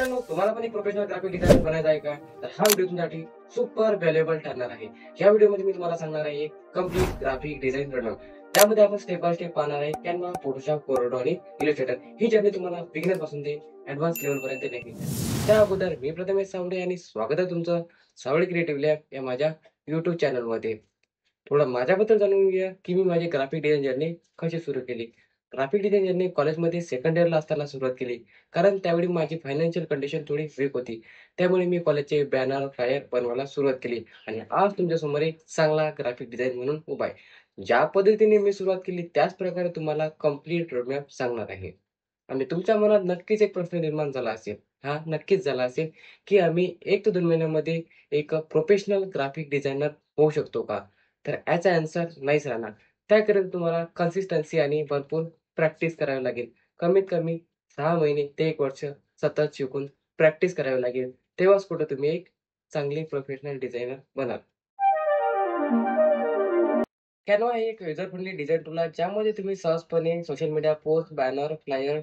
मित्रांनो, तुम्हाला पण एक प्रोफेशनल ग्राफिक डिझायनर बनायचं आहे का? तर हा व्हिडिओ तुमच्यासाठी सुपर व्हॅल्युएबल ठरणार आहे. या व्हिडिओमध्ये मी तुम्हाला सांगणार आहे एक कंप्लीट ग्राफिक डिझाइन प्रोग्राम. त्यामध्ये आपण स्टेप बाय स्टेप पाहणार आहे कॅनव्हा, फोटोशॉप, कोरडो आणि इलस्ट्रेटर. ही जर्नी तुम्हाला बिगिनर पासून ते ऍडव्हान्स लेवल पर्यंत नेईल. त्या अगोदर मी प्रथमेश सावडे आणि स्वागत आहे तुमचं सावळे क्रिएटिव्ह लॅब या माझ्या YouTube चॅनलमध्ये. थोडं माझ्याबद्दल जाणून घ्या की मी माझी ग्राफिक डिझाइन जर्नी कशी सुरू केली. ग्राफिक डिझाइन जर्नी कॉलेजमध्ये सेकंड इयरला असताना सुरुवात केली. कारण त्यावेळी माझी फायनान्शियल कंडिशन थोडी वीक होती. त्यामुळे मी कॉलेजचे बॅनर, फ्लायर बनवायला सुरुवात केली आणि आज तुमच्यासमोर एक चांगला ग्राफिक डिझाइन म्हणून उभा आहे. ज्या पद्धतीने मी सुरुवात केली त्याच प्रकारे तुम्हाला कंप्लीट रोडमॅप सांगणार आहे. आणि तुमच्या मनात नक्कीच एक प्रश्न निर्माण झाला असेल. हा नक्कीच झाला असेल, की आम्ही 1 ते 2 महिन्यामध्ये एक प्रोफेशनल ग्राफिक डिझायनर होऊ शकतो का? तर याचा आन्सर नाहीच राहणार. त्याकरिता तुम्हाला कन्सिस्टन्सी आणि भरपूर प्रॅक्टिस करावी लागेल. कमीत कमी 6 महिने ते 1 वर्ष सतत शिकून प्रॅक्टिस करावी लागेल. तेव्हाच कुठे तुम्ही एक चांगले प्रोफेशनल डिझायनर बनाल. Canva हे एक युजर फ्रेंडली डिझाइन टूल आहे, ज्यामध्ये तुम्ही सहजपणे social media post, banner, flyer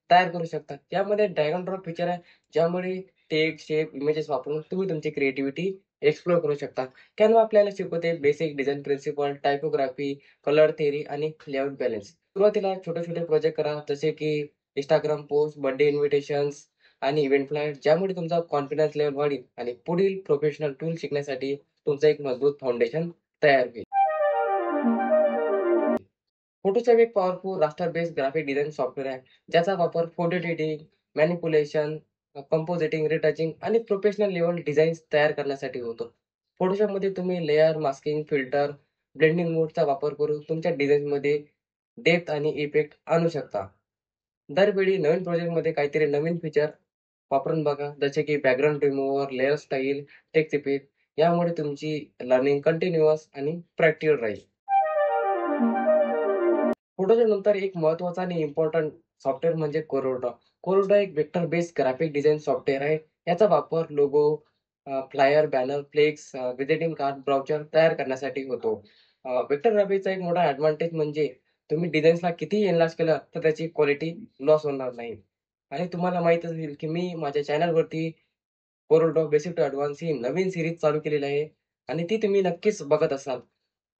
तयार करू शकता. यामध्ये ड्रॅग एंड ड्रॉप फीचर आहे, ज्यामुळे टेक्स्ट, शेप, इमेजेस वापरून तुम्ही तुमची क्रिएटिव्हिटी एक्सप्लोर करू शकता. Canva आपल्याला शिकवते basic design principle, typography, colour theory आणि लेआउट बॅलन्स. सुरुवातीला छोटे-छोटे प्रोजेक्ट करा, जसे की Instagram पोस्ट, बर्थडे इन्व्हिटेशन्स आणि इव्हेंट फ्लायर, ज्यामुळे तुमचा कॉन्फिडन्स लेव्हल वाढेल आणि पुढील प्रोफेशनल टूल शिकण्यासाठी तुमचं एक मजबूत फाउंडेशन तयार होईल. फोटोशॉप एक powerful raster based graphic design software आहे, ज्याचा वापर photo editing, manipulation, compositing, retouching आणि प्रोफेशनल लेव्हल डिझाईन्स तयार करण्यासाठी होतो. फोटोशॉपमध्ये तुम्ही लेयर, मास्किंग, फिल्टर, ब्लेंडिंग मोडचा वापर करून तुमच्या डिझाईनमध्ये डेप्थ आणि इफेक्ट आणू शकता. दरवेळी नवीन प्रोजेक्टमध्ये काहीतरी नवीन फीचर वापरून बघा, जसे की background remover, layer style, text effect. यामुळे तुमची लर्निंग कंटिन्युअस आणि प्रॅक्टिकल राहील. फोटोच्या नंतर एक महत्त्वाचा आणि इम्पोर्टंट सॉफ्टवेअर म्हणजे कोरोडा. कोरोडा एक vector based graphic design software आहे. याचा वापर logo, flyer, banner, flex, visiting card, brochure तयार करण्यासाठी होतो. वेक्टर ग्राफिकचा एक मोठा ॲडव्हांटेज म्हणजे तुम्ही डिझाईन्सला कितीही एनलार्ज केलं तर त्याची क्वालिटी लॉस होणार नाही. आणि तुम्हाला माहीत असेल की मी माझ्या चॅनलवरती कोरोडा बेसिक टू ॲडव्हान्स ही नवीन सीरीज चालू केलेली आहे आणि ती तुम्ही नक्कीच बघत असाल.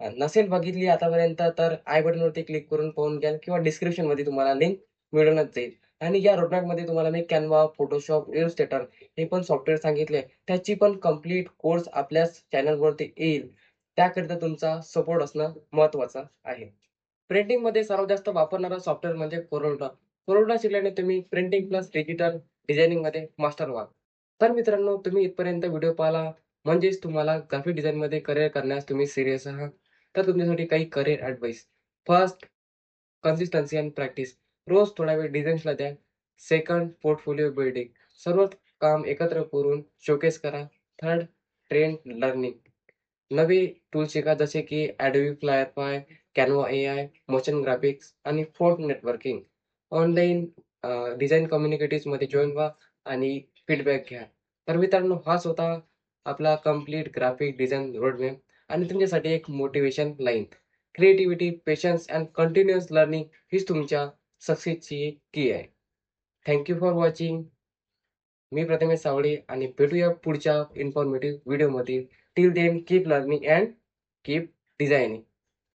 नसेल बघितली आतापर्यंत तर आय बटनवरती क्लिक करून पाहून घ्याल किंवा डिस्क्रिप्शनमध्ये तुम्हाला लिंक मिळूनच जाईल. आणि या रोडमॅपमध्ये तुम्हाला मी Canva, Photoshop, Illustrator हे पण सॉफ्टवेअर सांगितले. त्याची पण कंप्लीट कोर्स आपल्याच चॅनलवरती येईल. त्याकरिता तुमचा सपोर्ट असणं महत्त्वाचं आहे. प्रिंटिंगमध्ये सर्वात जास्त वापरणारा सॉफ्टवेअर म्हणजे कोरोडा. कोरोडा शिकल्याने तुम्ही प्रिंटिंग प्लस डिजिटल डिझायनिंगमध्ये मास्टर व्हाल. तर मित्रांनो, तुम्ही इथपर्यंत व्हिडिओ पाहिला म्हणजेच तुम्हाला ग्राफिक डिझाइनमध्ये करियर करण्यास तुम्ही सीरियस आहात. तर तुमच्यासाठी काही career advice. First, consistency and practice. रोज थोडा वेळ डिझाईन्सला द्या. Second, portfolio building. सर्व काम एकत्र करून शोकेस करा. Third, trend learning. नवे टूल शिका, जसे की Adobe Firefly, Canva AI, motion graphics आणि फोर्ट नेटवर्किंग. ऑनलाईन डिझाइन कम्युनिटीजमध्ये जॉइन व्हा आणि फीडबॅक घ्या. तर मित्रांनो, हाच होता आपला कंप्लीट ग्राफिक डिझाइन रोडमॅप आणि तुमच्यासाठी एक motivation line. Creativity, patience and continuous learning हीच तुमच्या सक्सेसची की आहे. Thank you for watching. मी प्रथमेश सावळे आणि भेटूया पुढच्या इन्फॉर्मेटिव्ह व्हिडिओमध्ये. Till then keep learning and keep designing.